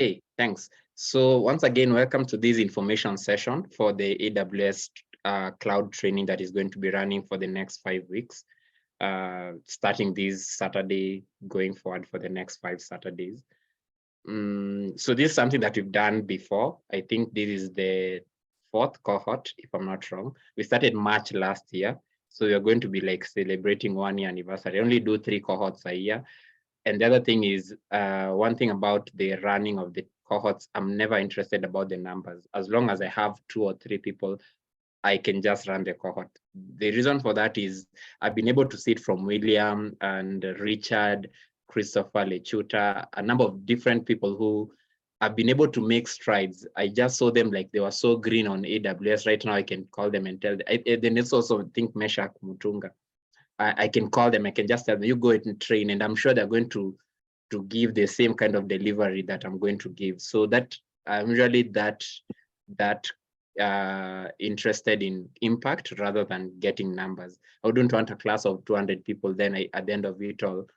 Okay, thanks. So once again, welcome to this information session for the AWS cloud training that is going to be running for the next 5 weeks, starting this Saturday, going forward for the next 5 Saturdays. So this is something that we've done before. I think this is the 4th cohort, if I'm not wrong. We started March last year. So we're going to be like celebrating 1-year anniversary. I only do 3 cohorts a year. And the other thing is, one thing about the running of the cohorts, I'm never interested about the numbers. As long as I have 2 or 3 people, I can just run the cohort. The reason for that is I've been able to see it from William and Richard, Christopher Lechuta, a number of different people who have been able to make strides. I just saw them like they were so green on AWS. Right now I can call them and tell them. Then it's also think Meshach Mutunga. I can call them, I can just tell them, you go and train, and I'm sure they're going to give the same kind of delivery that I'm going to give. So that I'm usually that interested in impact rather than getting numbers. I wouldn't want a class of 200 people, then at the end of it all,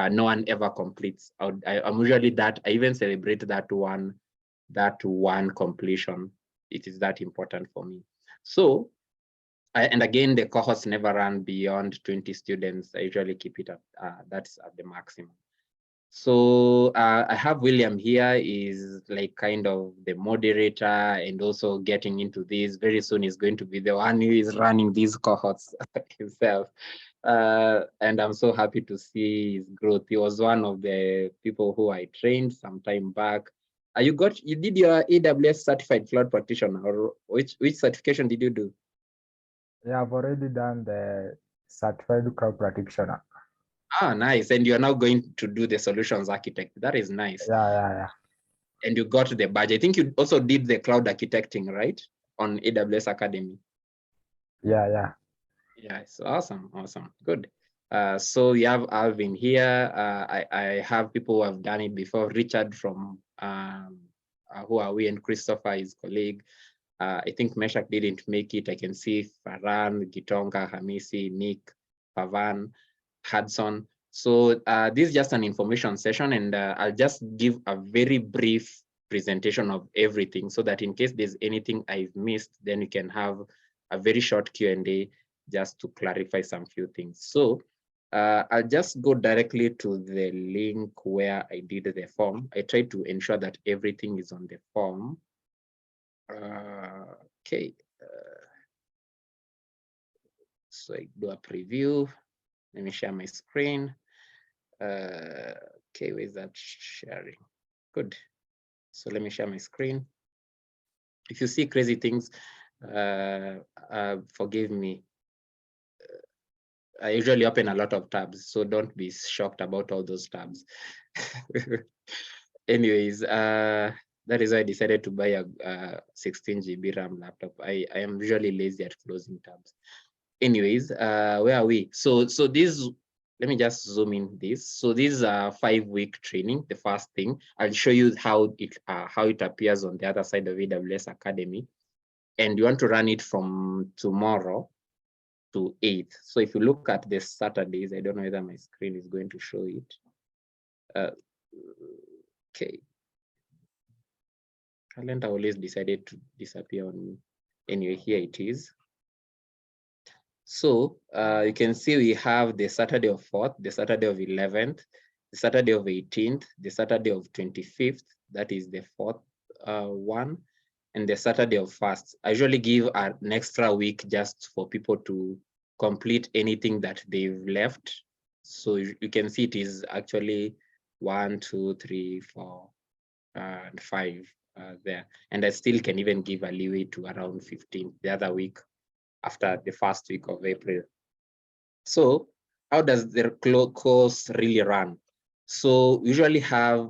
no one ever completes. I'm usually that, I even celebrate that one completion. It is that important for me. So, and again, the cohorts never run beyond 20 students. I usually keep it at, that's at the maximum. So I have William here, is like kind of the moderator and also getting into this. Very soon he's going to be the one who is running these cohorts himself. And I'm so happy to see his growth. He was one of the people who I trained some time back. You did your AWS certified cloud practitioner, or which certification did you do? Yeah, I've already done the certified cloud practitioner. Ah, nice. And you're now going to do the solutions architect. That is nice. Yeah. And you got the badge. I think you also did the cloud architecting, right? On AWS Academy. Yeah. Yeah, it's awesome. Good. So we have Alvin here. I have people who have done it before. Richard from Huawei, and Christopher, his colleague. I think Meshach didn't make it. I can see Farhan, Gitonga, Hamisi, Nick, Pavan, Hudson. So this is just an information session, and I'll just give a very brief presentation of everything so that in case there's anything I've missed, then you can have a very short Q&A just to clarify some few things. So I'll just go directly to the link where I did the form. I tried to ensure that everything is on the form. Okay. So I do a preview. Let me share my screen. Okay, where's that sharing? Good. So let me share my screen. If you see crazy things, forgive me. I usually open a lot of tabs, so don't be shocked about all those tabs. Anyways, that is why I decided to buy a 16 GB RAM laptop. I am usually lazy at closing tabs. Anyways, where are we? So this, let me just zoom in this. So this is a 5-week training. The first thing, I'll show you how it appears on the other side of AWS Academy. And you want to run it from tomorrow to 8th. So if you look at the Saturdays, I don't know whether my screen is going to show it. Okay. Calendar always decided to disappear on me. Anyway, here it is. So you can see we have the Saturday of 4th, the Saturday of 11th, the Saturday of 18th, the Saturday of 25th, that is the 4th one, and the Saturday of 1st. I usually give an extra week just for people to complete anything that they've left. So you can see it is actually 1, 2, 3, 4, and 5 there. And I still can even give a leeway to around 15 the other week after the first week of April. So how does the course really run? So we usually have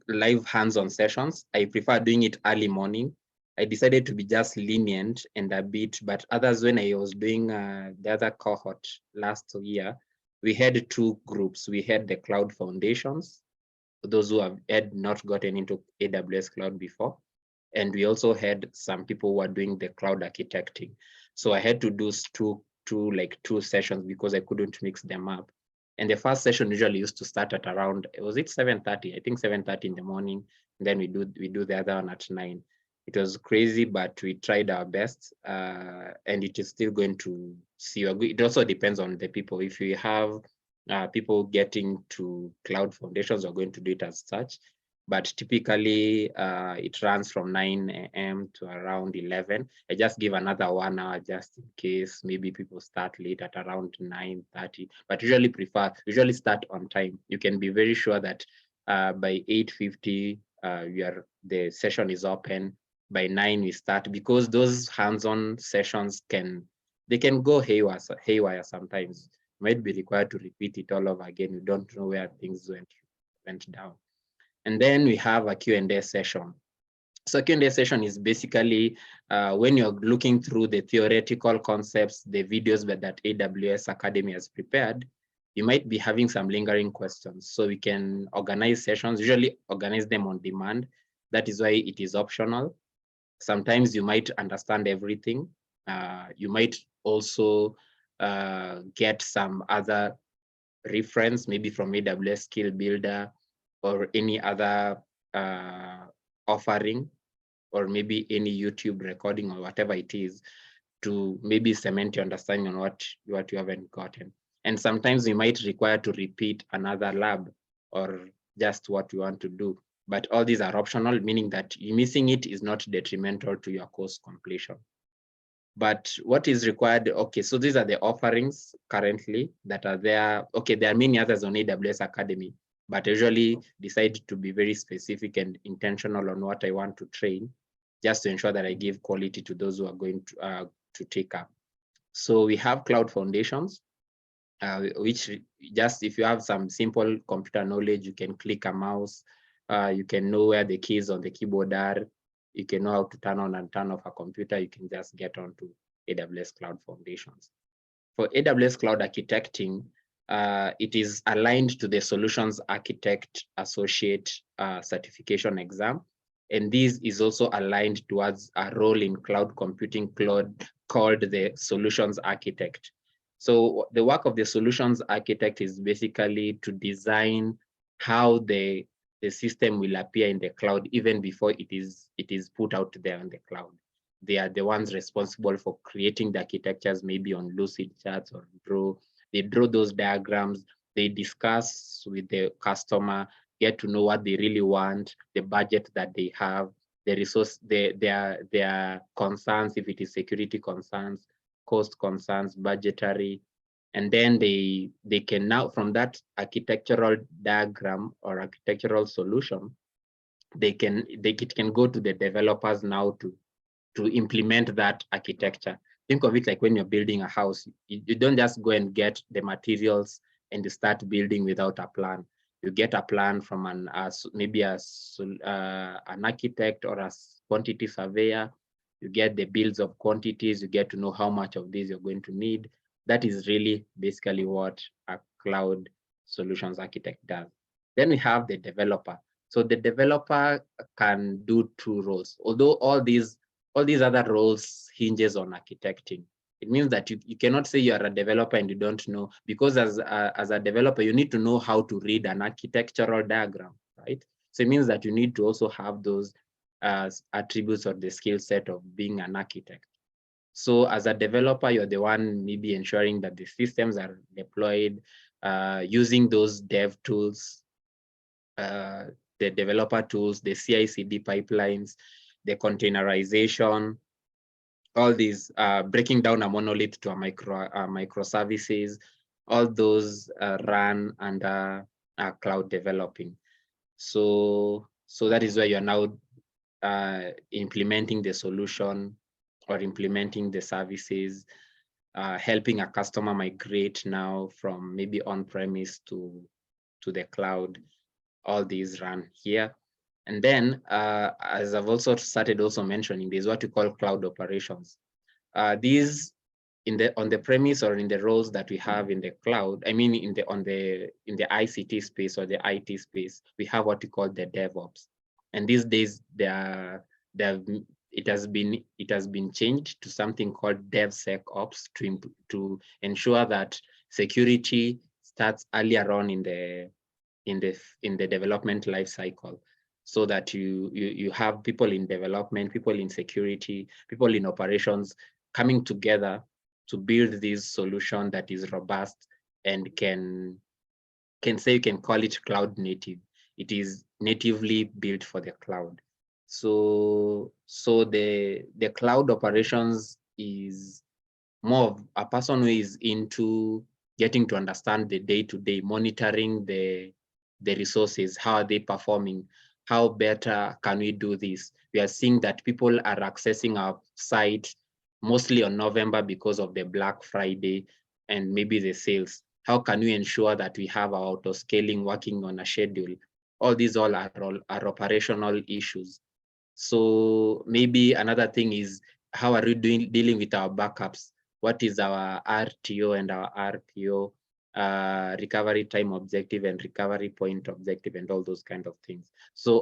live hands-on sessions. I prefer doing it early morning. I decided to be just lenient and a bit, but others, when I was doing the other cohort last year, we had 2 groups. We had the cloud foundations, those who had not gotten into AWS cloud before. And we also had some people who were doing the cloud architecting. So I had to do two sessions because I couldn't mix them up. And the first session usually used to start at around, was it 7:30? I think 7:30 in the morning. And then we do the other one at 9. It was crazy, but we tried our best, and it is still going to see. It also depends on the people. If we have people getting to cloud foundations, we're going to do it as such. But typically it runs from 9 a.m. to around 11. I just give another 1 hour just in case maybe people start late at around 9:30. But usually start on time. You can be very sure that by 8:50 the session is open. By 9 we start, because those hands-on sessions can go haywire sometimes. You might be required to repeat it all over again. You don't know where things went down. And then we have a Q&A session. So Q&A session is basically when you're looking through the theoretical concepts, the videos that AWS Academy has prepared, you might be having some lingering questions. So we can organize sessions, usually organize them on demand. That is why it is optional. Sometimes you might understand everything. You might also get some other reference, maybe from AWS Skill Builder or any other offering, or maybe any YouTube recording or whatever it is, to maybe cement your understanding on what you haven't gotten. And sometimes you might require to repeat another lab or just what you want to do. But all these are optional, meaning that you missing it is not detrimental to your course completion. But what is required, okay, so these are the offerings currently that are there. Okay, there are many others on AWS Academy, but I usually decide to be very specific and intentional on what I want to train, just to ensure that I give quality to those who are going to take up. So we have Cloud Foundations, which just, if you have some simple computer knowledge, you can click a mouse, you can know where the keys on the keyboard are, you can know how to turn on and turn off a computer, you can just get onto AWS Cloud Foundations. For AWS Cloud Architecting, it is aligned to the Solutions Architect Associate certification exam. And this is also aligned towards a role in cloud computing called the Solutions Architect. So the work of the Solutions Architect is basically to design how the system will appear in the cloud even before it is put out there on the cloud. They are the ones responsible for creating the architectures, maybe on Lucid charts or Draw. They draw those diagrams, they discuss with the customer, get to know what they really want, the budget that they have, the resource, their concerns, if it is security concerns, cost concerns, budgetary. And then they can now, from that architectural diagram or architectural solution, it can go to the developers now to implement that architecture. Think of it like when you're building a house, you don't just go and get the materials and you start building without a plan. You get a plan from maybe an architect or a quantity surveyor. You get the bills of quantities, you get to know how much of this you're going to need. That is really basically what a cloud solutions architect does. Then we have the developer. So the developer can do two roles, although all these other roles hinges on architecting. It means that you cannot say you are a developer and you don't know, because as a developer, you need to know how to read an architectural diagram, right? So it means that you need to also have those attributes or the skill set of being an architect. So as a developer, you're the one maybe ensuring that the systems are deployed using those dev tools, the developer tools, the CI/CD pipelines, the containerization, all these, breaking down a monolith to a microservices, all those run under cloud developing. So that is where you're now implementing the solution or implementing the services, helping a customer migrate now from maybe on-premise to the cloud. All these run here. And then, as I've also started also mentioning, there's what you call cloud operations. These on the premise or in the roles that we have in the cloud, I mean in the ICT space or the IT space, we have what we call the DevOps. And these days it has been changed to something called DevSecOps to ensure that security starts earlier on in the development life cycle, so that you have people in development, people in security, people in operations coming together to build this solution that is robust and can say, you can call it cloud native. It is natively built for the cloud. So the cloud operations is more of a person who is into getting to understand the day-to-day, monitoring the resources, how are they performing, how better can we do this. We are seeing that people are accessing our site mostly on November because of the Black Friday and maybe the sales. How can we ensure that we have our auto scaling working on a schedule? All these are operational issues. So maybe another thing is, how are we dealing with our backups? What is our RTO and our RPO, recovery time objective and recovery point objective, and all those kind of things. So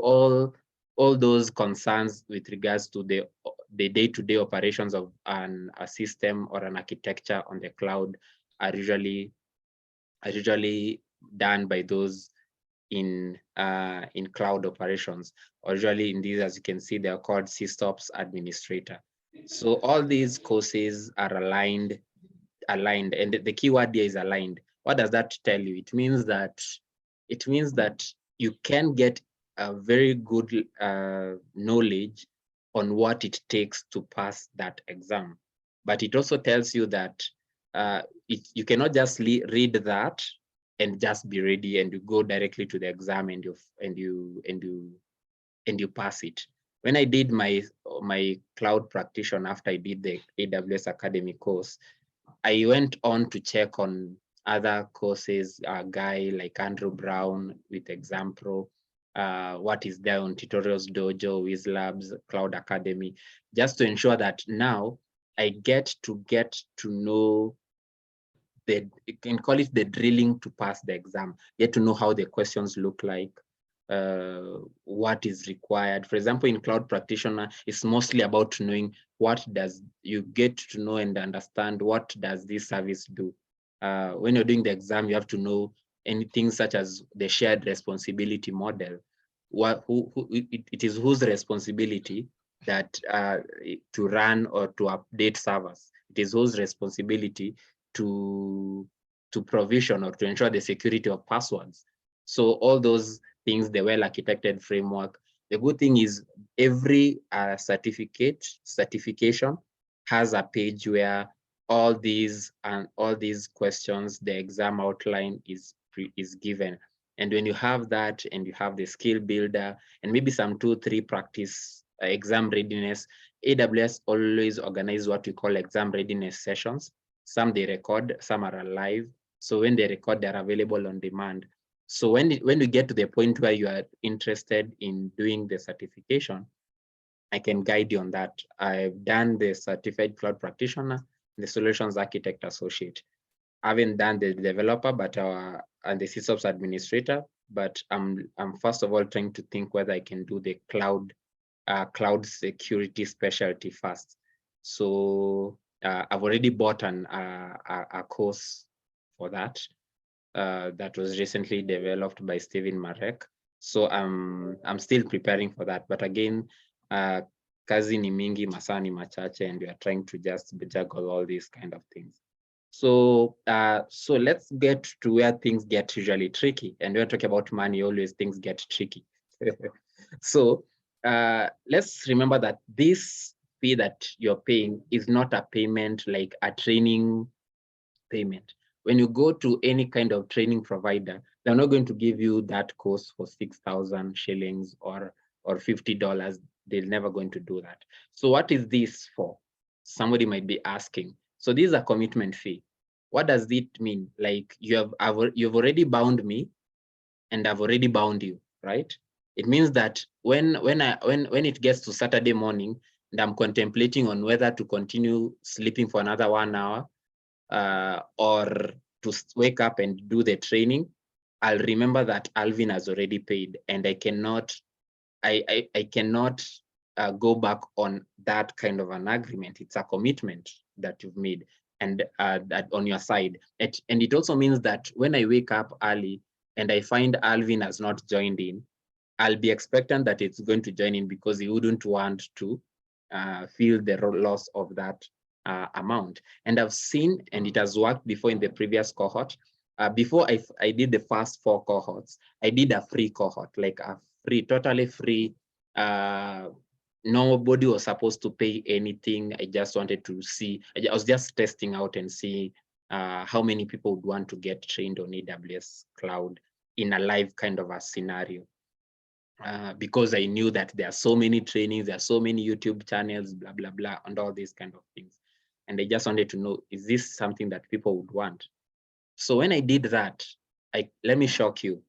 all those concerns with regards to the day-to-day operations of a system or an architecture on the cloud are usually done by those in cloud operations. Or usually in these, as you can see, they are called sysops administrator. So all these courses are aligned, and the keyword here is aligned. What does that tell you? It means that you can get a very good knowledge on what it takes to pass that exam. But it also tells you that you cannot just read that and just be ready and you go directly to the exam and you pass it. When I did my cloud practitioner after I did the AWS Academy course, I went on to check on other courses, a guy like Andrew Brown with Exam Pro, what is there on Tutorials Dojo, WizLabs, Cloud Academy, just to ensure that now I get to know you can call it the drilling to pass the exam, get to know how the questions look like, what is required. For example, in Cloud Practitioner, it's mostly about knowing what does you get to know and understand what does this service do. When you're doing the exam, you have to know anything such as the shared responsibility model. It is whose responsibility that to run or to update servers. It is whose responsibility to provision or to ensure the security of passwords. So all those things, the well-architected framework. The good thing is every certification has a page where all these questions, the exam outline is given. And when you have that and you have the skill builder and maybe some 2-3 practice exam readiness, AWS always organize what we call exam readiness sessions. Some they record, some are live. So when they record, they're available on demand. So when we get to the point where you are interested in doing the certification, I can guide you on that. I've done the certified cloud practitioner, the solutions architect associate. I haven't done the developer, but and the sysops administrator. But I'm first of all trying to think whether I can do the cloud security specialty first. So I've already bought a course for that that was recently developed by Steven Marek. So I'm still preparing for that. But again, kazi ni mingi, masaa ni machache, and we are trying to just juggle all these kind of things. So so let's get to where things get usually tricky. And we're talking about money, always things get tricky. So let's remember that this fee that you're paying is not a payment like a training payment. When you go to any kind of training provider, they're not going to give you that course for 6,000 shillings or $50. They're never going to do that. So what is this for? Somebody might be asking. So this is a commitment fee. What does it mean? Like you've already bound me and I've already bound you, right? It means that when it gets to Saturday morning and I'm contemplating on whether to continue sleeping for another 1 hour or to wake up and do the training, I'll remember that Alvin has already paid and I cannot go back on that kind of an agreement. It's a commitment that you've made. and that on your side. And it also means that when I wake up early and I find Alvin has not joined in, I'll be expectant that it's going to join in because he wouldn't want to feel the loss of that amount. And I've seen, and it has worked before in the previous cohort. Before I did the first 4 cohorts, I did a free cohort, like a free, totally free. Nobody was supposed to pay anything. I just wanted to see, I was just testing out and see how many people would want to get trained on AWS cloud in a live kind of a scenario. Because I knew that there are so many trainings, there are so many YouTube channels, blah, blah, blah, and all these kind of things. And I just wanted to know, is this something that people would want? So when I did that, let me shock you.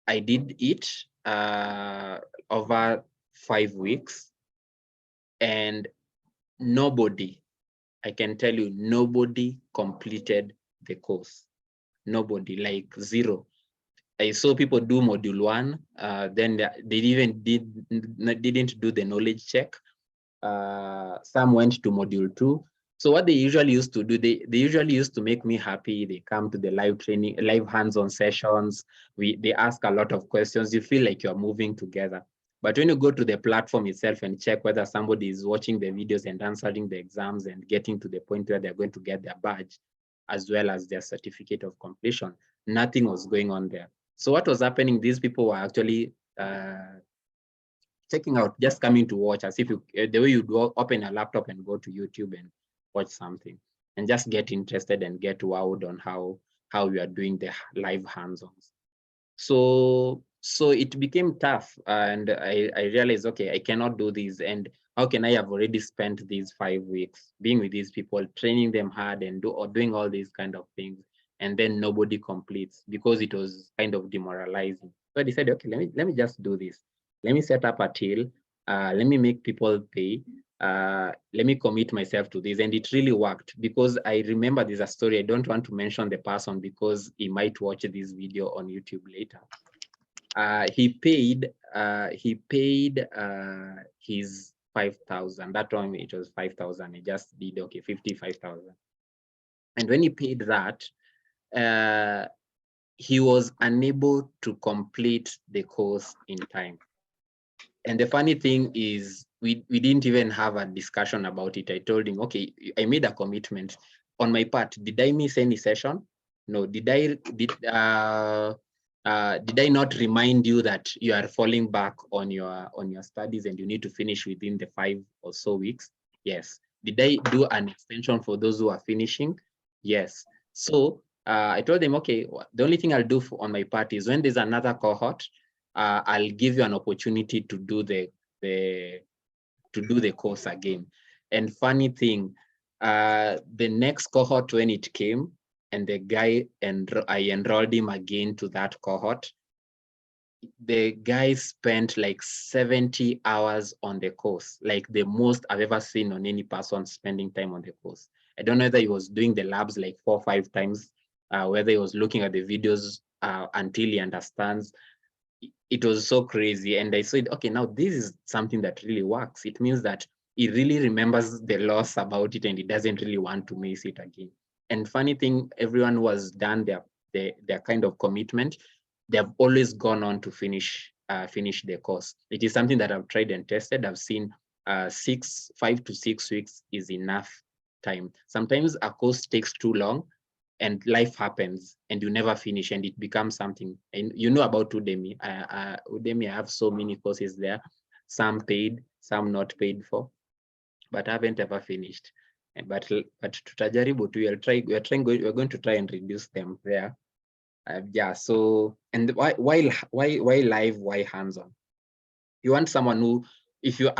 I did it over 5 weeks, and nobody, I can tell you, nobody completed the course. Nobody, like zero. I saw people do module 1, then they even didn't do the knowledge check. Some went to module 2. So what they usually used to do, they usually used to make me happy. They come to the live training, live hands-on sessions. They ask a lot of questions. You feel like you're moving together. But when you go to the platform itself and check whether somebody is watching the videos and answering the exams and getting to the point where they're going to get their badge, as well as their certificate of completion, nothing was going on there. So what was happening, these people were actually checking out, just coming to watch, as if you, the way you do open a laptop and go to YouTube and watch something, and just get interested and get wowed on how you are doing the live hands-ons. So it became tough, and I realized, okay, I cannot do this. And how can I have already spent these 5 weeks being with these people, training them hard and doing all these kind of things, and then nobody completes, because it was kind of demoralizing. So I decided, okay, let me just do this. Let me set up a till. Let me make people pay. Let me commit myself to this. And it really worked, because I remember there's a story. I don't want to mention the person because he might watch this video on YouTube later. He paid his 5,000. That time it was 5,000. He just did, okay, 55,000. And when he paid that, he was unable to complete the course in time. And the funny thing is, we didn't even have a discussion about it. I told him, okay, I made a commitment on my part. Did I miss any session? No. Did I not remind you that you are falling back on your studies and you need to finish within the 5 or so weeks? Yes. Did I do an extension for those who are finishing? Yes. So I told them, okay, the only thing I'll do on my part is when there's another cohort, I'll give you an opportunity to do the course again. And funny thing, the next cohort, when it came, and the guy, and I enrolled him again to that cohort, the guy spent like 70 hours on the course, like the most I've ever seen on any person spending time on the course. I don't know whether he was doing the labs like 4 or 5 times, whether he was looking at the videos until he understands. It was so crazy. And I said, okay, now this is something that really works. It means that he really remembers the loss about it and he doesn't really want to miss it again. And funny thing, everyone who has done their kind of commitment, they have always gone on to finish the course. It is something that I've tried and tested. I've seen 5 to 6 weeks is enough time. Sometimes a course takes too long, and life happens and you never finish, and it becomes something. And you know about Udemy. Udemy, I have so many courses there, some paid, some not paid for, but I haven't ever finished. But tutajaribu tu, we're going to try and reduce them there. Yeah, so, and why live, why hands-on? You want someone who, if you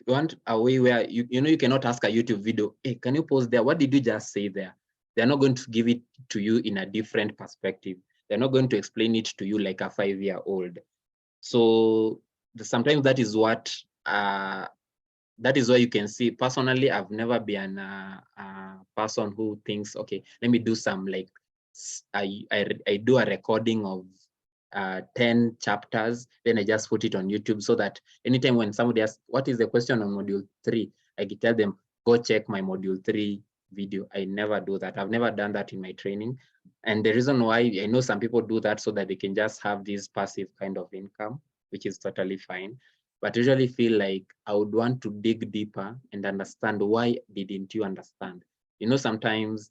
want a way where you know you cannot ask a YouTube video, hey, can you pause there? What did you just say there? They're not going to give it to you in a different perspective. They're not going to explain it to you like a 5-year-old. So sometimes that is what that is why you can see. Personally, I've never been a person who thinks, okay, let me do some, like, I do a recording of 10 chapters, then I just put it on YouTube, so that anytime when somebody asks, what is the question on module 3, I can tell them, go check my module 3 video. I never do that. I've never done that in my training. And the reason why, I know some people do that so that they can just have this passive kind of income, which is totally fine. But I usually feel like I would want to dig deeper and understand why didn't you understand? You know, sometimes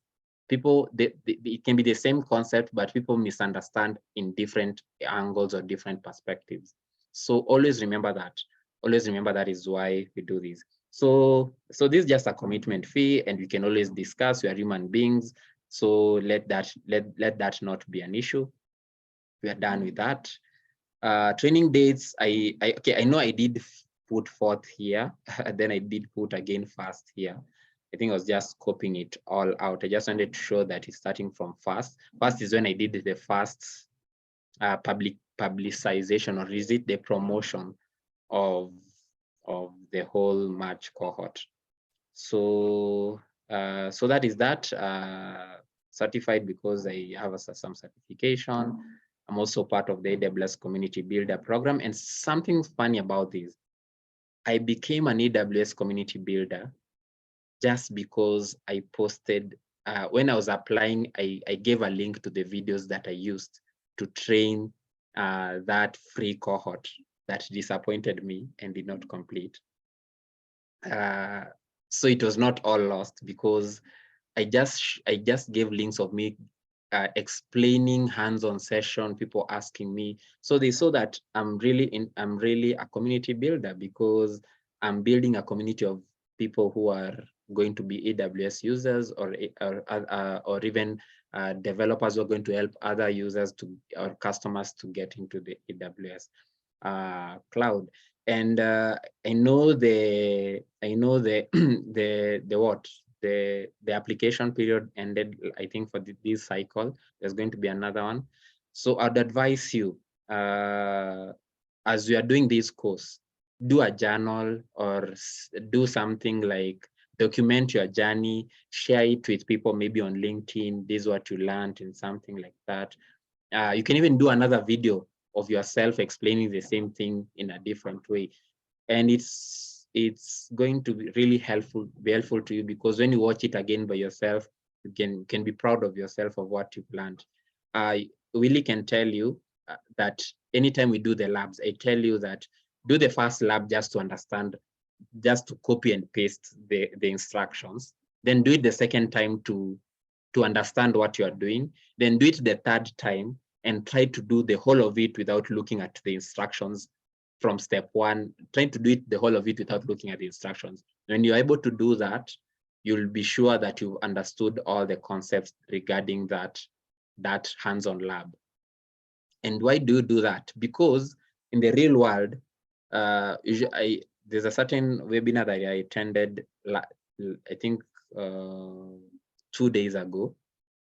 people, it can be the same concept, but people misunderstand in different angles or different perspectives. So always remember that. Always remember that is why we do this. So this is just a commitment fee, and we can always discuss. We are human beings, so let that not be an issue. We are done with that. Training dates, I know I did put forth here, then I did put again first here. I think I was just copying it all out. I just wanted to show that it's starting from first. First is when I did the first publicization, or is it the promotion of the whole March cohort. So that is that. Certified because I have some certification. I'm also part of the AWS Community Builder program. And something funny about this, I became an AWS Community Builder just because I posted, when I was applying, I gave a link to the videos that I used to train that free cohort that disappointed me and did not complete. So it was not all lost, because I just gave links of me explaining hands-on session, people asking me. So they saw that I'm really a community builder, because I'm building a community of people who are going to be AWS users, or even developers who are going to help other users or customers to get into the AWS cloud. And I know the the application period ended, I think, for this cycle. There's going to be another one. So I'd advise you, as you are doing this course, do a journal or do something like document your journey, share it with people, maybe on LinkedIn. This is what you learned, and something like that. You can even do another video of yourself explaining the same thing in a different way. And it's going to be really helpful to you, because when you watch it again by yourself, you can be proud of yourself, of what you planned. I really can tell you that anytime we do the labs, I tell you that do the first lab just to understand, just to copy and paste the instructions. Then do it the second time to understand what you are doing. Then do it the third time and try to do the whole of it without looking at the instructions from step one. Trying to do it the whole of it without looking at the instructions. When you're able to do that, you'll be sure that you've understood all the concepts regarding that hands-on lab. And why do you do that? Because in the real world, there's a certain webinar that I attended, I think 2 days ago.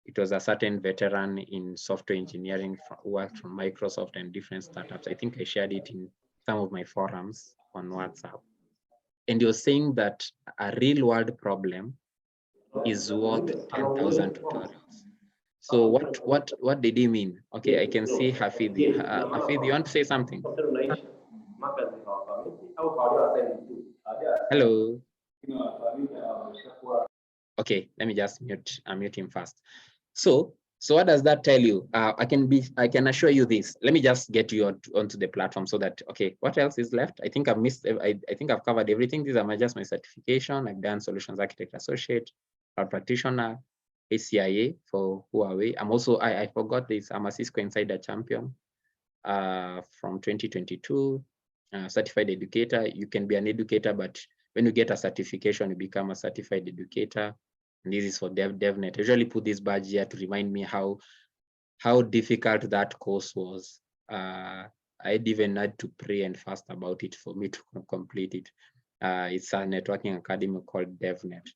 It was a certain veteran in software engineering who worked from Microsoft and different startups. I think I shared it in some of my forums on WhatsApp. And you're saying that a real world problem is worth 10,000 tutorials. So what did he mean? Okay, I can see Hafid. Hafid, you want to say something? Hello. Okay, let me just mute him first. So what does that tell you? I can assure you this. Let me just get you onto the platform so that, okay, what else is left? I think I've missed, I think I've covered everything. These are just my certification. I've done Solutions Architect Associate, Cloud Practitioner, ACIA for Huawei. I'm also, I forgot this, I'm a Cisco Insider Champion from 2022, certified educator. You can be an educator, but when you get a certification, you become a certified educator. And this is for DevNet. I usually put this badge here to remind me how difficult that course was. I'd even had to pray and fast about it for me to complete it. It's a networking academy called DevNet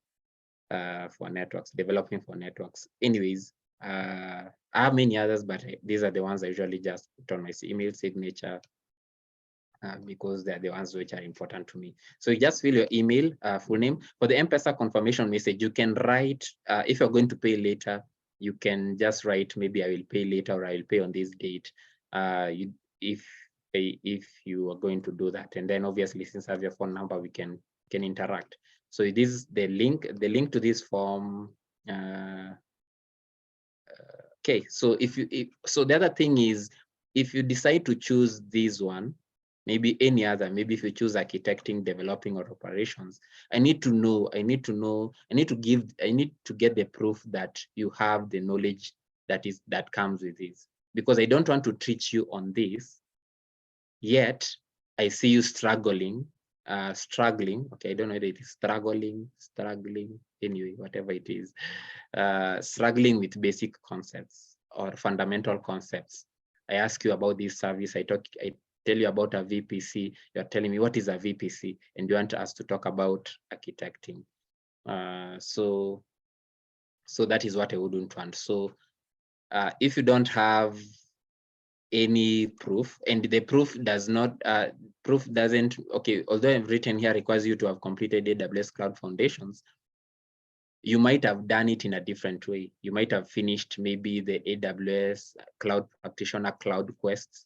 for networks, developing for networks. Anyways, I have many others, but these are the ones I usually just put on my email signature because they're the ones which are important to me. So you just fill your email, full name. For the M-Pesa confirmation message, you can write, if you're going to pay later, you can just write, maybe I will pay later, or I will pay on this date. If you are going to do that. And then obviously, since I have your phone number, we can interact. So it is the link to this form. Okay, so so the other thing is, if you decide to choose this one, maybe any other, maybe if you choose architecting, developing, or operations, I need to get the proof that you have the knowledge that comes with this, because I don't want to treat you on this, yet I see you struggling. Okay, I don't know whether it is struggling, anyway, whatever it is, struggling with basic concepts or fundamental concepts. I ask you about this service, I tell you about a VPC, you're telling me what is a VPC, and you want us to talk about architecting. So that is what I wouldn't want. So if you don't have any proof, and the proof doesn't, okay, although I've written here requires you to have completed AWS Cloud Foundations, you might have done it in a different way. You might have finished maybe the AWS Cloud Practitioner Cloud Quests.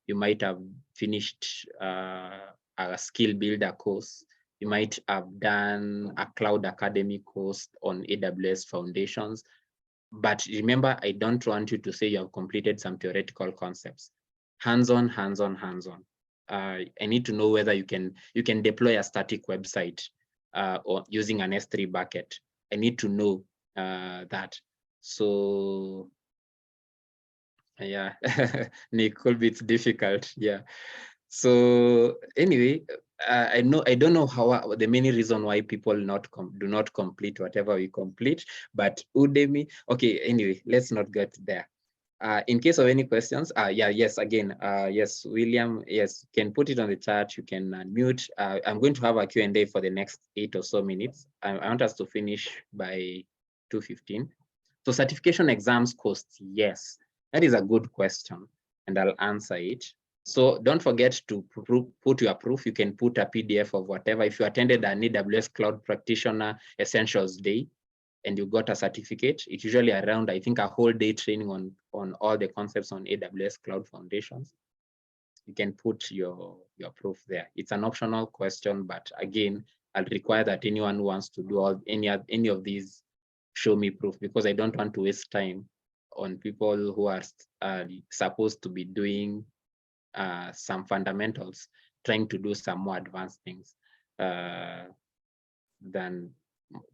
You might have finished a skill builder course. You might have done a Cloud Academy course on AWS Foundations. But remember, I don't want you to say you have completed some theoretical concepts. Hands-on, hands-on, hands-on. I need to know whether you can deploy a static website or using an S3 bucket. I need to know that. So yeah, Nick, could be it's difficult. Yeah. So anyway, I don't know how the many reasons why people do not complete whatever we complete, but Udemy. Okay, anyway, let's not get there. In case of any questions, yes, again, yes, William, yes, you can put it on the chat. You can unmute. I'm going to have a Q&A for the next 8 or so minutes. I want us to finish by 2:15. So certification exams costs, yes, that is a good question, and I'll answer it. So don't forget to put your proof. You can put a PDF of whatever. If you attended an AWS Cloud Practitioner Essentials Day and you got a certificate, it's usually around, I think, a whole day training on all the concepts on AWS Cloud Foundations. You can put your proof there. It's an optional question, but again, I'll require that anyone who wants to do any of these show me proof, because I don't want to waste time on people who are supposed to be doing some fundamentals, trying to do some more advanced things than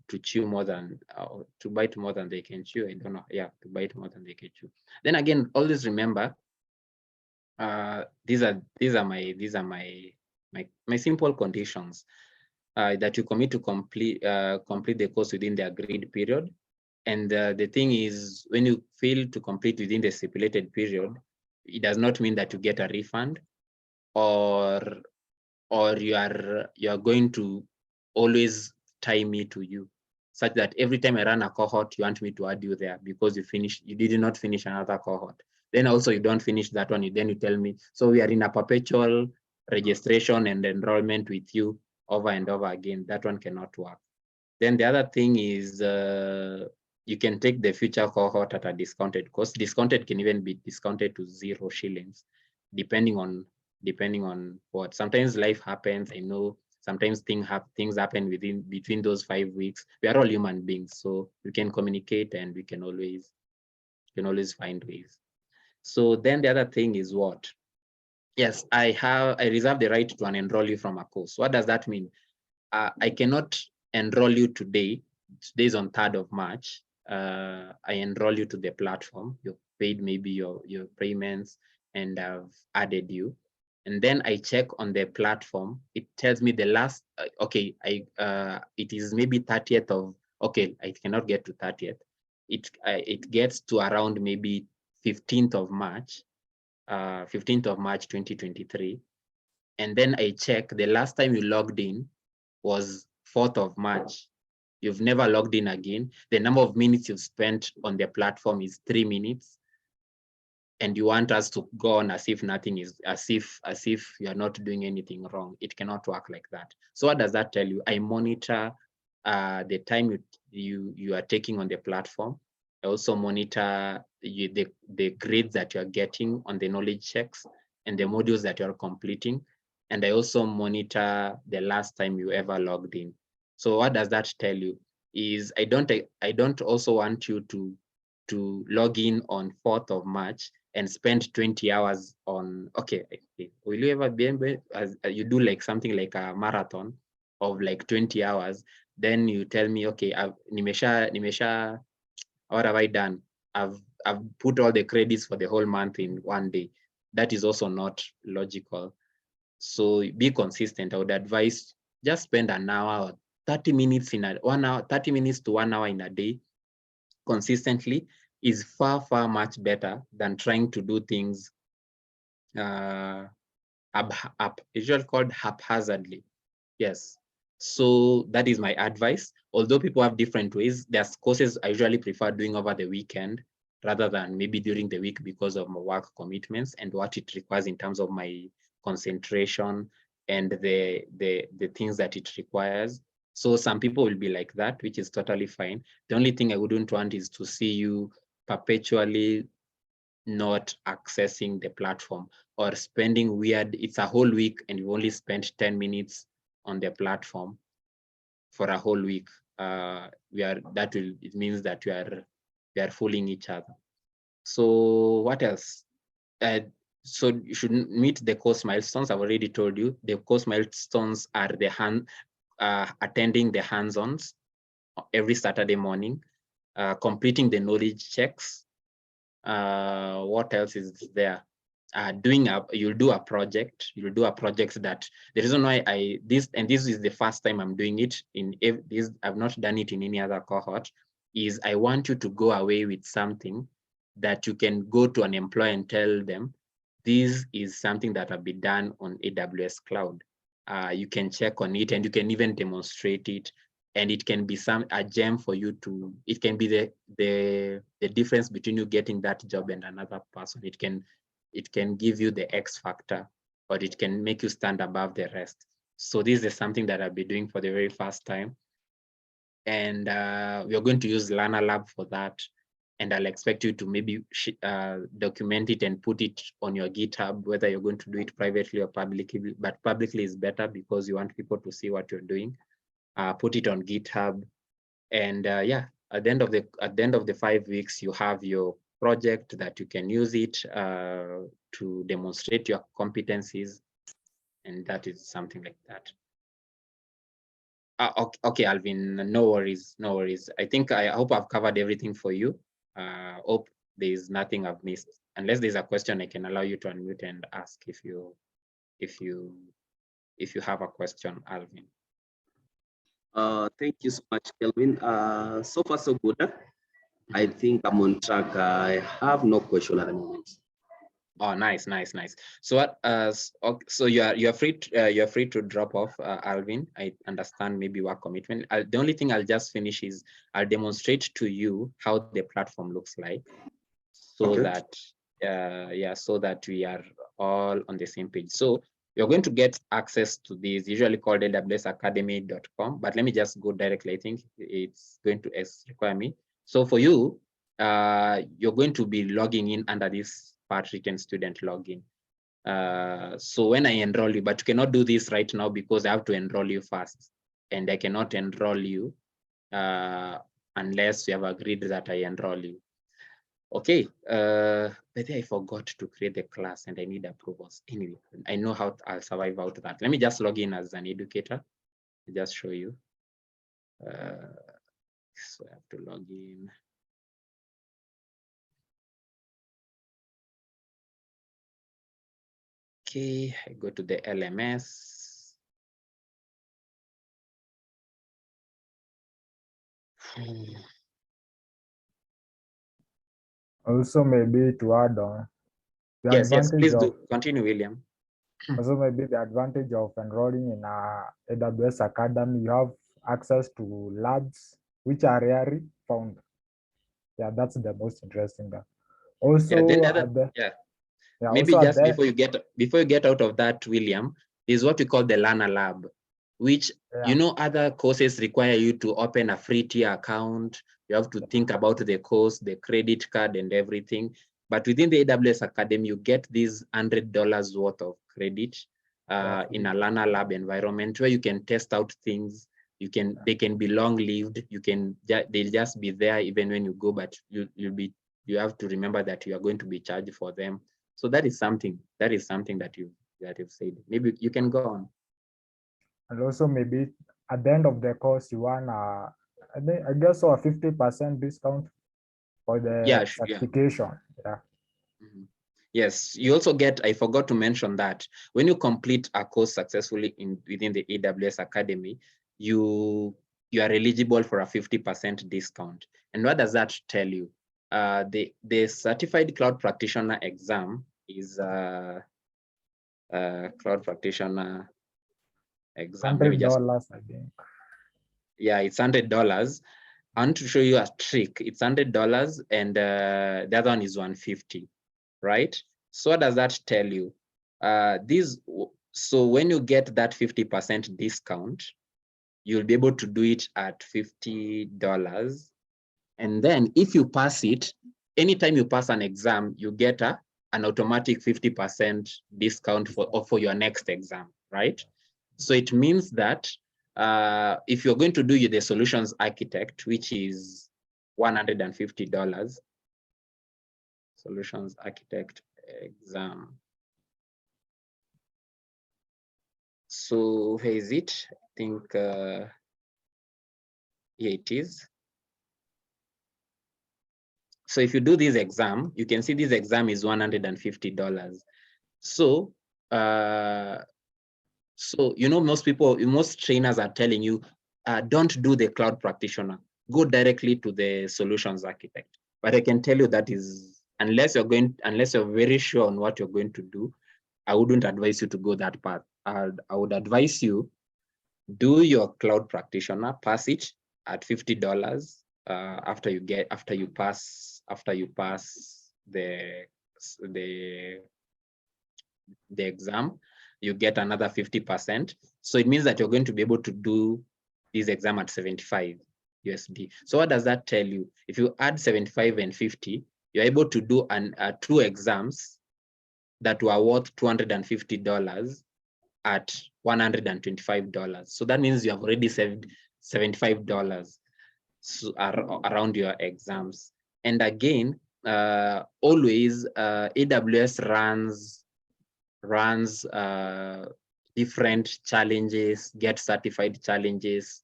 to chew more than to bite more than they can chew. I don't know. Yeah, to bite more than they can chew. Then again, always remember, these are my simple conditions that you commit to complete the course within the agreed period. And the thing is, when you fail to complete within the stipulated period, it does not mean that you get a refund, or you are going to always tie me to you, such that every time I run a cohort, you want me to add you there because you did not finish another cohort. Then also you don't finish that one, then you tell me, so we are in a perpetual registration and enrollment with you over and over again. That one cannot work. Then the other thing is, you can take the future cohort at a discounted cost. Discounted can even be discounted to 0 shillings, depending on what. Sometimes life happens. I know sometimes things happen between those 5 weeks. We are all human beings, so we can communicate and we can always find ways. So then the other thing is what? Yes, I reserve the right to unenroll you from a course. What does that mean? I cannot enroll you today. Today's on 3rd of March. I enroll you to the platform. You've paid maybe your payments, and I've added you. And then I check on the platform. It tells me the last, it is maybe 30th of, okay, I cannot get to 30th. It gets to around maybe 15th of March, 2023. And then I check the last time you logged in was 4th of March. You've never logged in again. The number of minutes you've spent on the platform is 3 minutes. And you want us to go on as if nothing is, as if you are not doing anything wrong. It cannot work like that. So what does that tell you? I monitor the time you are taking on the platform. I also monitor the grades that you're getting on the knowledge checks and the modules that you're completing. And I also monitor the last time you ever logged in. So what does that tell you? Is I don't also want you to log in on 4th of March and spend 20 hours on, okay, will you ever be able, as you do like something like a marathon of like 20 hours, then you tell me, okay, nimesha, what have I done? I've put all the credits for the whole month in one day. That is also not logical. So be consistent. I would advise just spend an hour or 30 minutes in a 1 hour, 30 minutes to 1 hour in a day consistently is far, far much better than trying to do things usually called haphazardly. Yes. So that is my advice. Although people have different ways, there's courses I usually prefer doing over the weekend rather than maybe during the week because of my work commitments and what it requires in terms of my concentration and the things that it requires. So some people will be like that, which is totally fine. The only thing I wouldn't want is to see you perpetually not accessing the platform or spending weird, it's a whole week and you only spent 10 minutes on the platform for a whole week. It means that we are fooling each other. So what else? So you should meet the course milestones. I've already told you the course milestones are attending the hands-ons every Saturday morning, completing the knowledge checks. What else is there? You'll do a project that the reason why this is the first time I'm doing it I've not done it in any other cohort, is I want you to go away with something that you can go to an employer and tell them, this is something that will be done on AWS cloud. You can check on it and you can even demonstrate it, and it can be a gem for you to, it can be the difference between you getting that job and another person. It can give you the X factor, or it can make you stand above the rest. So this is something that I'll be doing for the very first time. And we're going to use Learner Lab for that. And I'll expect you to maybe document it and put it on your GitHub, whether you're going to do it privately or publicly, but publicly is better because you want people to see what you're doing. Put it on GitHub. And yeah, at the end of the 5 weeks, you have your project that you can use it to demonstrate your competencies, and that is something like that. Okay, Alvin, no worries. I hope I've covered everything for you. Hope there's nothing I've missed. Unless there's a question, I can allow you to unmute and ask if you have a question, Alvin. Thank you so much, Kelvin. So far, so good. I think I'm on track. I have no question at the moment. Oh, nice. So what? So you're free. You're free to drop off, Alvin. I understand maybe work commitment. The only thing I'll just finish is I'll demonstrate to you how the platform looks like, so that so that we are all on the same page. So you're going to get access to this, usually called awsacademy.com, but let me just go directly. I think it's going to require me. So for you, you're going to be logging in under this part written student login. So when I enroll you, but you cannot do this right now because I have to enroll you first, and I cannot enroll you unless you have agreed that I enroll you. Okay, but I forgot to create the class and I need approvals. Anyway, I know how I'll survive out of that. Let me just log in as an educator. I'll just show you. So I have to log in. Okay, I go to the LMS. Also, maybe to add on, Yes, please do. Continue, William. Also, maybe the advantage of enrolling in AWS Academy, you have access to labs which are rarely found. Yeah, that's the most interesting thing. Also, maybe just before you get out of that, William, is what we call the Learner Lab, which other courses require you to open a free tier account. You have to think about the course, the credit card, and everything. But within the AWS Academy, you get these $100 worth of credit in a Learner Lab environment where you can test out things. they can be long lived. They'll just be there even when you go, but you have to remember that you are going to be charged for them. So that is something that you've said. Maybe you can go on. And also maybe at the end of the course, you want I guess so a 50% discount for the certification. Yeah. Mm-hmm. Yes, you also get, I forgot to mention that when you complete a course successfully within the AWS Academy, you are eligible for a 50% discount. And what does that tell you? The Certified Cloud Practitioner exam is Cloud Practitioner exam. $100, I think. Yeah, it's $100. I want to show you a trick. It's $100 and the other one is $150, right? So what does that tell you? So when you get that 50% discount, you'll be able to do it at $50. And then if you pass it, anytime you pass an exam, you get an automatic 50% discount for your next exam, right? So it means that if you're going to do the solutions architect, which is $150, solutions architect exam. So here is it. I think here it is. So if you do this exam, you can see this exam is $150. So you know, most trainers are telling you, don't do the cloud practitioner, go directly to the solutions architect. But I can tell you that is, unless you're very sure on what you're going to do, I wouldn't advise you to go that path. I would advise you do your cloud practitioner, pass it at $50 after you pass the exam. You get another 50%. So it means that you're going to be able to do this exam at 75 USD. So what does that tell you? If you add 75 and 50, you're able to do two exams that were worth $250 at $125. So that means you have already saved $75 around your exams. And again, always AWS runs different challenges, get certified challenges,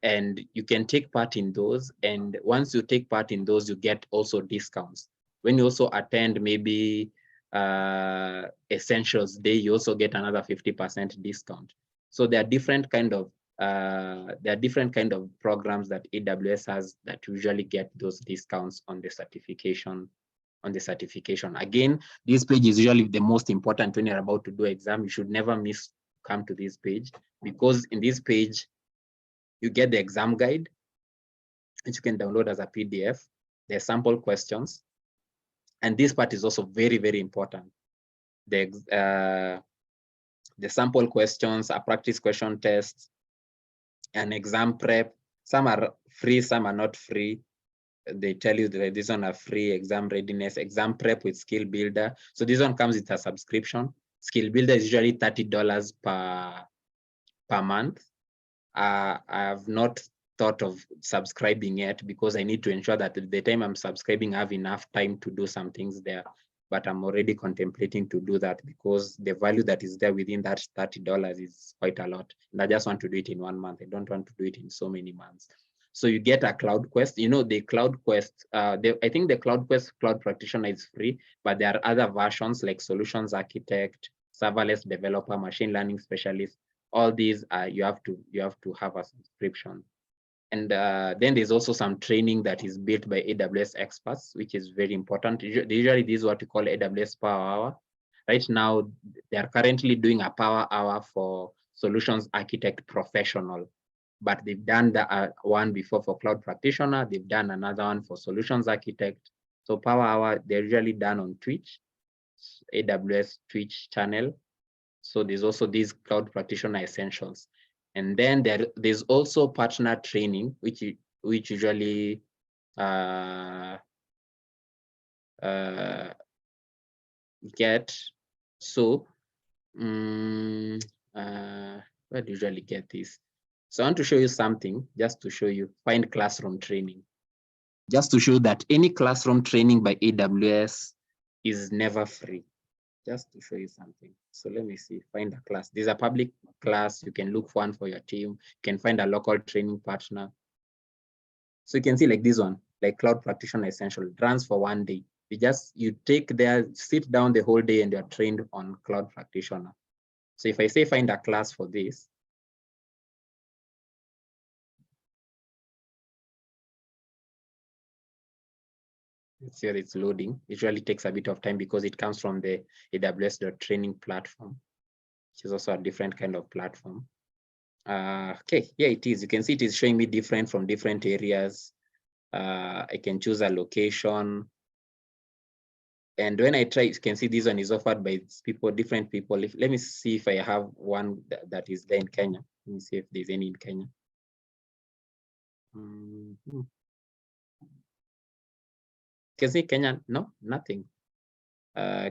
and you can take part in those. And once you take part in those, you get also discounts. When you also attend maybe Essentials Day, you also get another 50% discount. So there are different kind of programs that AWS has that usually get those discounts on the certification. Again, this page is usually the most important when you're about to do exam. You should never miss come to this page, because in this page you get the exam guide, which you can download as a PDF, the sample questions, and this part is also very, very important. The sample questions, a practice question test, an exam prep. Some are free, some are not free. They tell you that this one are free: exam readiness, exam prep with skill builder. So this one comes with a subscription. Skill builder is usually $30 per month. I have not thought of subscribing yet, because I need to ensure that at the time I'm subscribing, I have enough time to do some things there. But I'm already contemplating to do that, because the value that is there within that $30 is quite a lot. And I just want to do it in 1 month. I don't want to do it in so many months. So you get a Cloud Quest. You know, the Cloud Quest, I think the Cloud Quest Cloud Practitioner is free, but there are other versions like Solutions Architect, Serverless Developer, Machine Learning Specialist. All these you have to have a subscription. And then there's also some training that is built by AWS experts, which is very important. Usually this is what we call AWS Power Hour. Right now, they are currently doing a Power Hour for Solutions Architect Professional, but they've done the one before for Cloud Practitioner. They've done another one for Solutions Architect. So Power Hour, they're usually done on Twitch, AWS Twitch channel. So there's also these Cloud Practitioner Essentials. And then there's also partner training, which usually get. So where do you usually get this? So I want to show you something, just to show you, find classroom training. Just to show that any classroom training by AWS is never free. Just to show you something. So let me see, find a class. There's a public class. You can look for one for your team. You can find a local training partner. So you can see like this one, like Cloud Practitioner Essential, it runs for 1 day. You take there, sit down the whole day and you're trained on Cloud Practitioner. So if I say find a class for this, it's here, it's loading. It usually takes a bit of time because it comes from the AWS.training platform, which is also a different kind of platform. Okay, here it is. You can see it is showing me different from different areas. I can choose a location. And when I try, you can see this one is offered by people, different people. Let me see if I have one that is there in Kenya. Let me see if there's any in Kenya. You can see Kenya, no, nothing.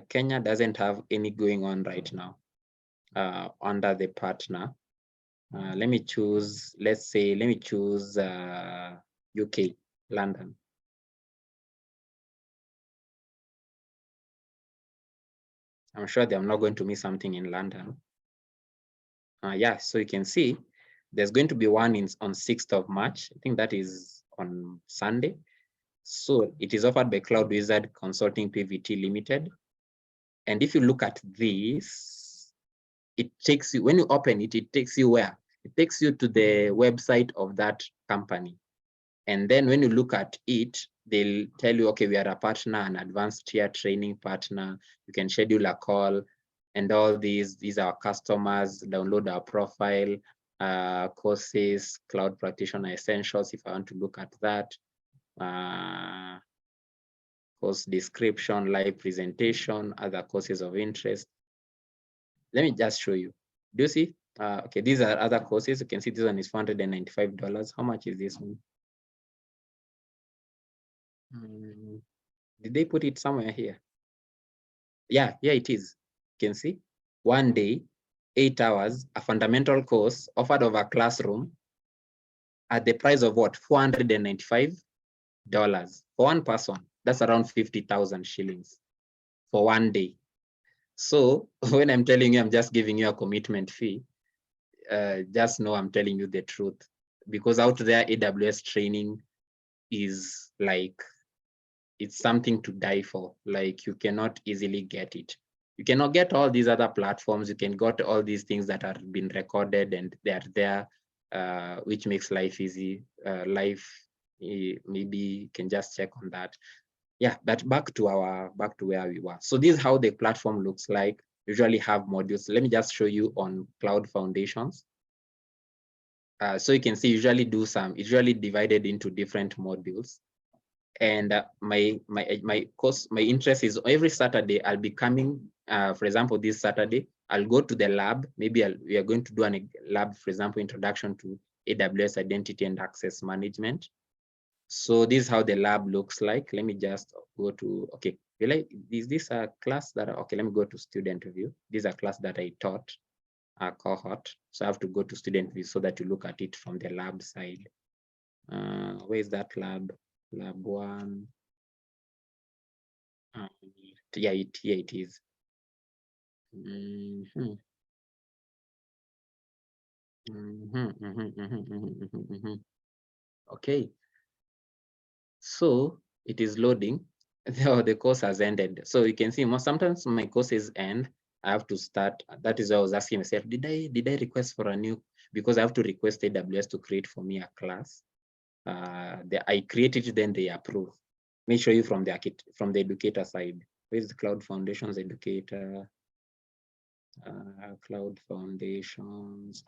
Kenya doesn't have any going on right now under the partner. Let me choose, let's say, let me choose UK, London. I'm sure that I'm not going to miss something in London. Yeah, so you can see there's going to be one on 6th of March. I think that is on Sunday. So it is offered by Cloud Wizard Consulting PVT Limited. And if you look at this, it takes you, when you open it, it takes you where? It takes you to the website of that company. And then when you look at it, they'll tell you, okay, we are a partner, an advanced tier training partner. You can schedule a call and all these are our customers, download our profile, courses, Cloud Practitioner Essentials, if I want to look at that. Course description, live presentation, other courses of interest. Let me just show you. Do you see? Okay, these are other courses. You can see this one is $495. How much is this one? Did they put it somewhere here? Yeah, here it is. You can see 1 day, 8 hours, a fundamental course offered over a classroom at the price of what? $495 for one person. That's around 50,000 shillings for 1 day. So when I'm telling you, I'm just giving you a commitment fee, just know I'm telling you the truth, because out there, AWS training is like, it's something to die for. Like, you cannot easily get it. You cannot get all these other platforms. You can get all these things that are being recorded and they are there, which makes life easy. Maybe you can just check on that. Yeah, but back to where we were. So this is how the platform looks like. Usually have modules. Let me just show you on Cloud Foundations. So you can see usually usually divided into different modules. And my interest is every Saturday I'll be coming. For example, this Saturday I'll go to the lab. Maybe we are going to do a lab, for example, introduction to AWS Identity and Access Management. So this is how the lab looks like. Let me just go to, okay, is this a class that, okay, let me go to student view. This is a class that I taught, a cohort. So I have to go to student view so that you look at it from the lab side. Where is that lab? Lab 1. Yeah, here it is. Okay. So it is loading. The course has ended. So you can see sometimes my courses end. I have to start. That is why I was asking myself, did I request for a new, because I have to request AWS to create for me a class. I created it, then they approve. Let me show you from the educator side. Where's the Cloud Foundations educator? Cloud Foundations.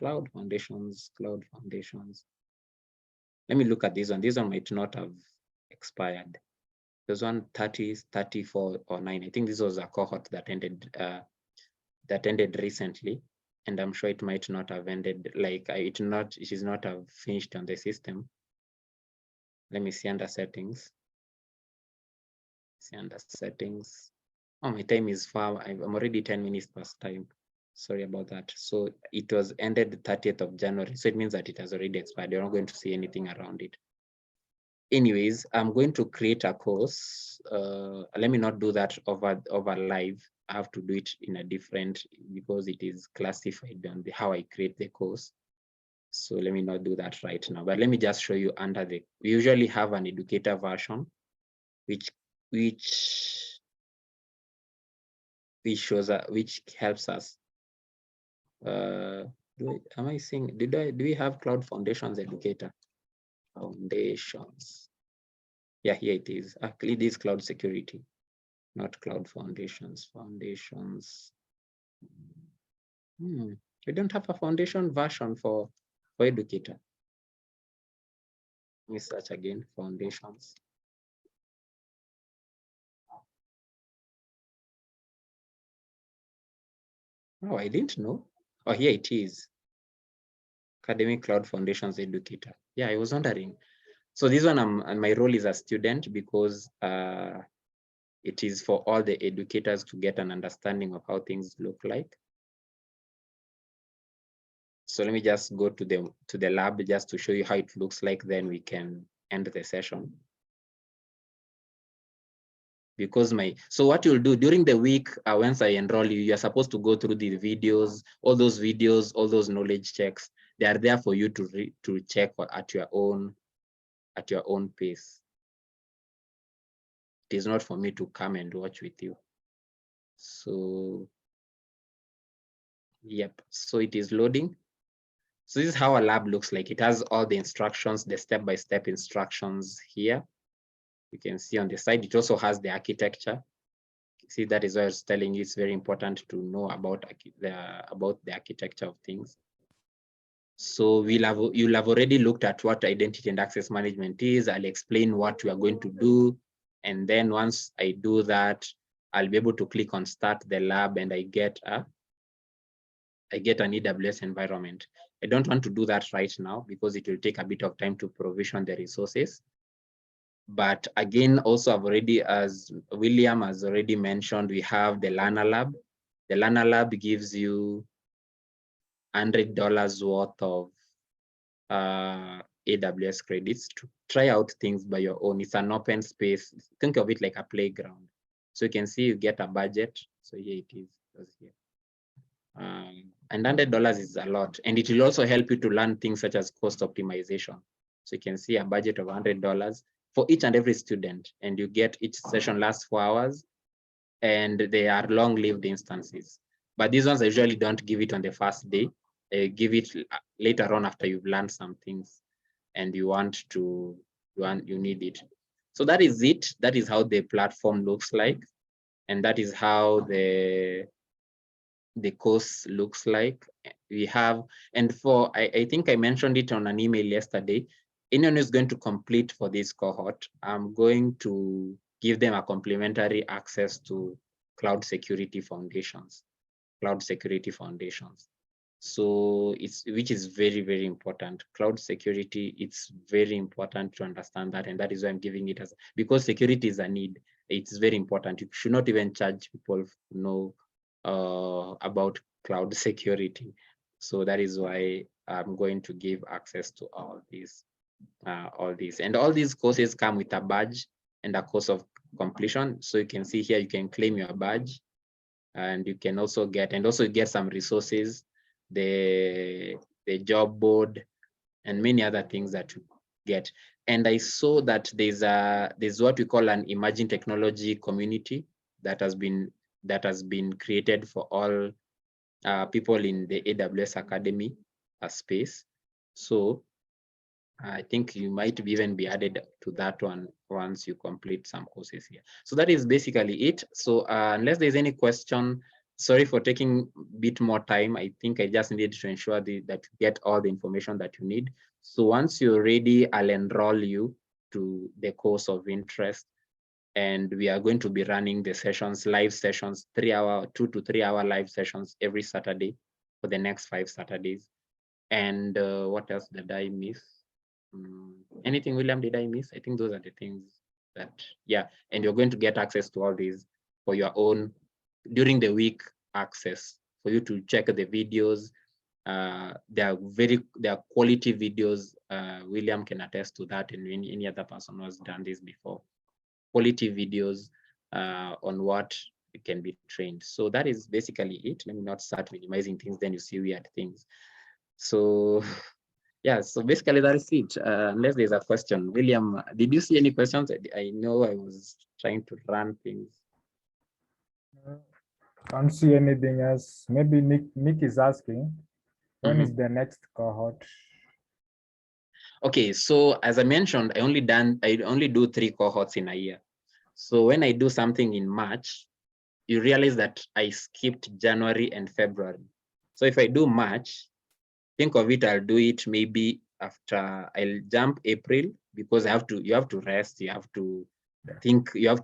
Let me look at this one. This one might not have expired. There's one 30, 34, or 9. I think this was a cohort that ended recently, and I'm sure it might not have ended. Like it is not have finished on the system. Let me see under settings. Oh, my time is far. I'm already 10 minutes past time. Sorry about that. So it was ended the 30th of January. So it means that it has already expired. You're not going to see anything around it. Anyways, I'm going to create a course. Let me not do that over live. I have to do it in a different, because it is classified on how I create the course. So let me not do that right now, but let me just show you under we usually have an educator version, which shows which helps us. Am I seeing, do we have Cloud Foundations Educator? Foundations. Yeah, here it is. Actually, it is Cloud Security, not Cloud Foundations. Foundations. We don't have a foundation version for educator. Let me search again, foundations. Oh, I didn't know. Oh, here it is. Academic Cloud Foundations Educator. Yeah, I was wondering. So this one, and my role is a student, because it is for all the educators to get an understanding of how things look like. So let me just go to the lab just to show you how it looks like. Then we can end the session. Because so what you'll do during the week, once I enroll you, you're supposed to go through the videos, all those knowledge checks. They are there for you to check at your own pace. It is not for me to come and watch with you. So, yep, so it is loading. So this is how a lab looks like. It has all the instructions, the step-by-step instructions here. You can see on the side, it also has the architecture. See, that is why I was telling you it's very important to know about the architecture of things. So you'll have already looked at what identity and access management is. I'll explain what we are going to do. And then once I do that, I'll be able to click on start the lab, and I get an AWS environment. I don't want to do that right now because it will take a bit of time to provision the resources. But again, also as William has already mentioned, we have the Learner Lab. The Learner Lab gives you $100 worth of AWS credits to try out things by your own. It's an open space. Think of it like a playground. So you can see you get a budget. So here it is. Here. And $100 is a lot. And it will also help you to learn things such as cost optimization. So you can see a budget of $100 for each and every student. And you get each session lasts 4 hours. And they are long-lived instances. But these ones I usually don't give it on the first day. I give it later on after you've learned some things and you need it. So that is it. That is how the platform looks like. And that is how the course looks like. We have, and I think I mentioned it on an email yesterday. Anyone who's going to complete for this cohort, I'm going to give them a complimentary access to Cloud Security Foundations. So which is very, very important. Cloud security, it's very important to understand that. And that is why I'm giving it because security is a need. It's very important. You should not even charge people to know about cloud security. So that is why I'm going to give access to all these. And all these courses come with a badge and a course of completion. So you can see here, you can claim your badge, and you can also get some resources, the job board, and many other things that you get. And I saw that there's what we call an emerging technology community that has been created for all people in the AWS Academy space. So I think you might even be added to that one once you complete some courses here. So that is basically it. So unless there's any question, sorry for taking a bit more time. I think I just needed to ensure that you get all the information that you need. So once you're ready, I'll enroll you to the course of interest. And we are going to be running the sessions, live sessions, 2 to 3 hour live sessions every Saturday for the next 5 Saturdays. And what else did I miss? Anything, William, did I miss? I think those are the things that, yeah. And you're going to get access to all these for your own during the week access for you to check the videos. They are quality videos. William can attest to that, and any other person who has done this before. Quality videos on what can be trained. So that is basically it. Let me not start minimizing things, then you see weird things. So yeah, so basically that is it. Unless there's a question. William, did you see any questions? I know I was trying to run things. Can't see anything else. Maybe Nick is asking, when is the next cohort? Okay, so as I mentioned, I only do 3 cohorts in a year. So when I do something in March, you realize that I skipped January and February. So if I do March, think of it, I'll do it maybe after, I'll jump April, because you have to rest, you have to think, you have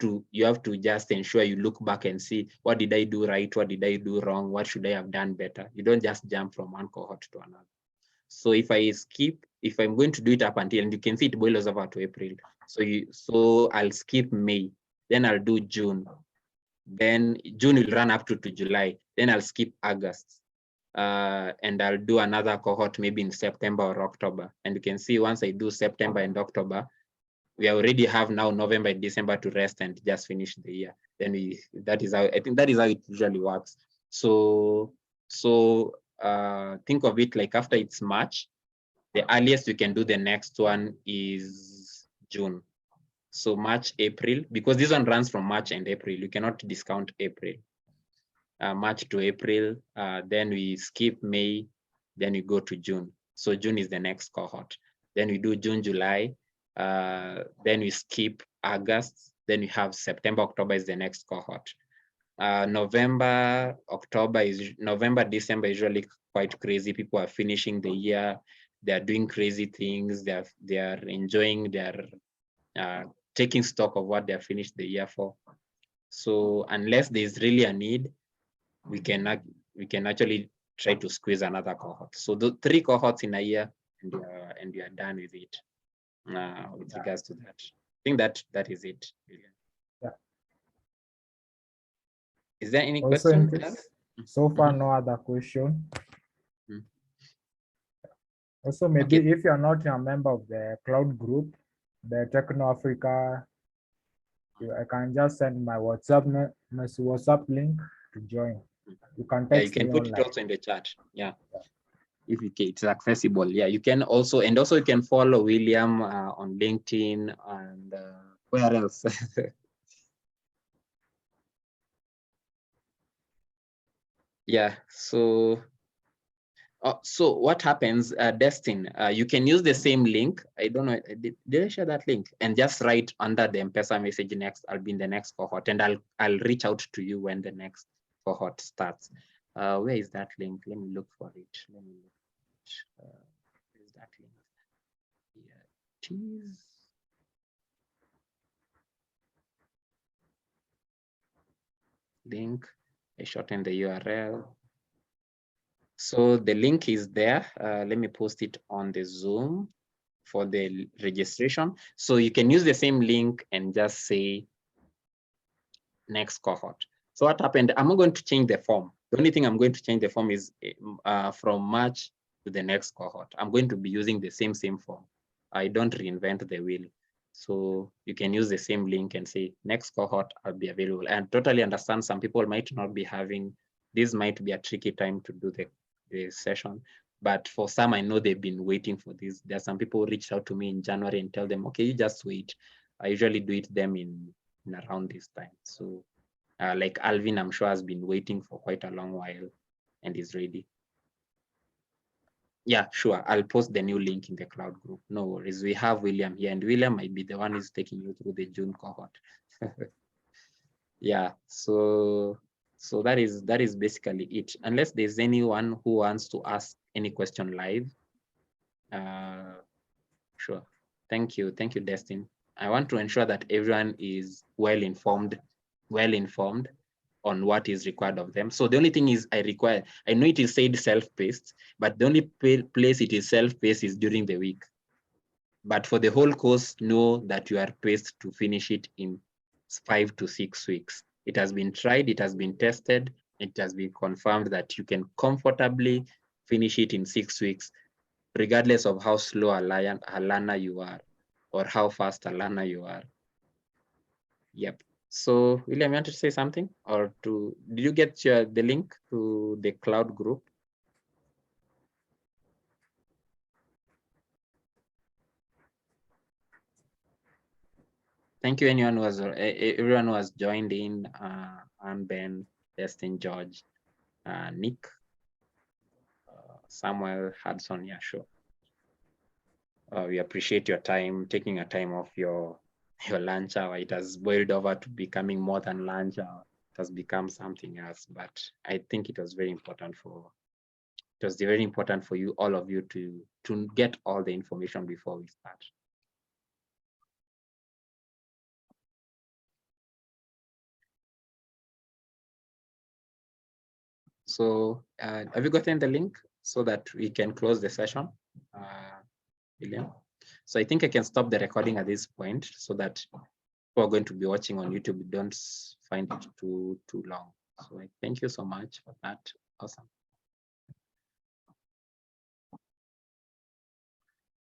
to just ensure you look back and see, what did I do right, what did I do wrong, what should I have done better? You don't just jump from one cohort to another. So if I skip, if I'm going to do it up until, and you can see it boils over to April. So I'll skip May, then I'll do June. Then June will run up to July. Then I'll skip August. And I'll do another cohort maybe in September or October. And you can see once I do September and October, we already have now November and December to rest and just finish the year. Then I think that is how it usually works. So think of it like after it's March, the earliest you can do the next one is June. So March, April, because this one runs from March and April, you cannot discount April. March to April, then we skip May, then we go to June. So June is the next cohort. Then we do June, July, then we skip August, then we have September, October is the next cohort. November, December is usually quite crazy. People are finishing the year, they are doing crazy things, they are enjoying, they are taking stock of what they have finished the year for. So unless there's really a need, we can actually try to squeeze another cohort. So the 3 cohorts in a year, and we are done with it. With regards to that, I think that is it. Yeah. Is there any Also, question? so far, no other question. Also, maybe if you're not a member of the cloud group, the Techno Africa, I can just send my WhatsApp link to join. You can text you can me put online. it also in the chat. Yeah. If it's accessible, yeah, you can also, and also you can follow William on LinkedIn and where else? Yeah, so what happens, Destin, you can use the same link. I don't know, did I share that link? And just write under the M-Pesa message next, I'll be in the next cohort, and I'll reach out to you when the next cohort starts. Where is that link? Let me look for it. Let me look. Where is that link? Here it is. Link, I shorten the URL. So the link is there. Let me post it on the Zoom for the registration. So you can use the same link and just say next cohort. So what happened? I'm not going to change the form. The only thing I'm going to change the form is from March to the next cohort. I'm going to be using the same form. I don't reinvent the wheel. So you can use the same link and say next cohort, I'll be available. And totally understand some people might not be having, this might be a tricky time to do the session. But for some, I know they've been waiting for this. There are some people who reached out to me in January and tell them, okay, you just wait. I usually do it them in around this time. So like Alvin, I'm sure has been waiting for quite a long while and is ready. Yeah, sure. I'll post the new link in the cloud group. No worries. We have William here, and William might be the one who's taking you through the June cohort. Yeah, so that is basically it. Unless there's anyone who wants to ask any question live. Sure. Thank you, Destin. I want to ensure that everyone is well informed on what is required of them. So the only thing is I know it is said self-paced, but the only place it is self-paced is during the week. But for the whole course, know that you are paced to finish it in 5 to 6 weeks. It has been tried, it has been tested, it has been confirmed that you can comfortably finish it in 6 weeks, regardless of how slow a learner you are or how fast a learner you are. Yep. So William, you want to say something, or did you get the link to the cloud group? Thank you, everyone who has joined in, Anne, Ben, Destin, George, Nick, Samuel, Hudson, yeah, sure. We appreciate your time, taking a time off your lunch hour. It has boiled over to becoming more than lunch hour. It has become something else, but I think it was very important for you, all of you, to get all the information before we start. So have you gotten the link so that we can close the session, William? So I think I can stop the recording at this point so that people are going to be watching on YouTube don't find it too long. So I thank you so much for that. Awesome.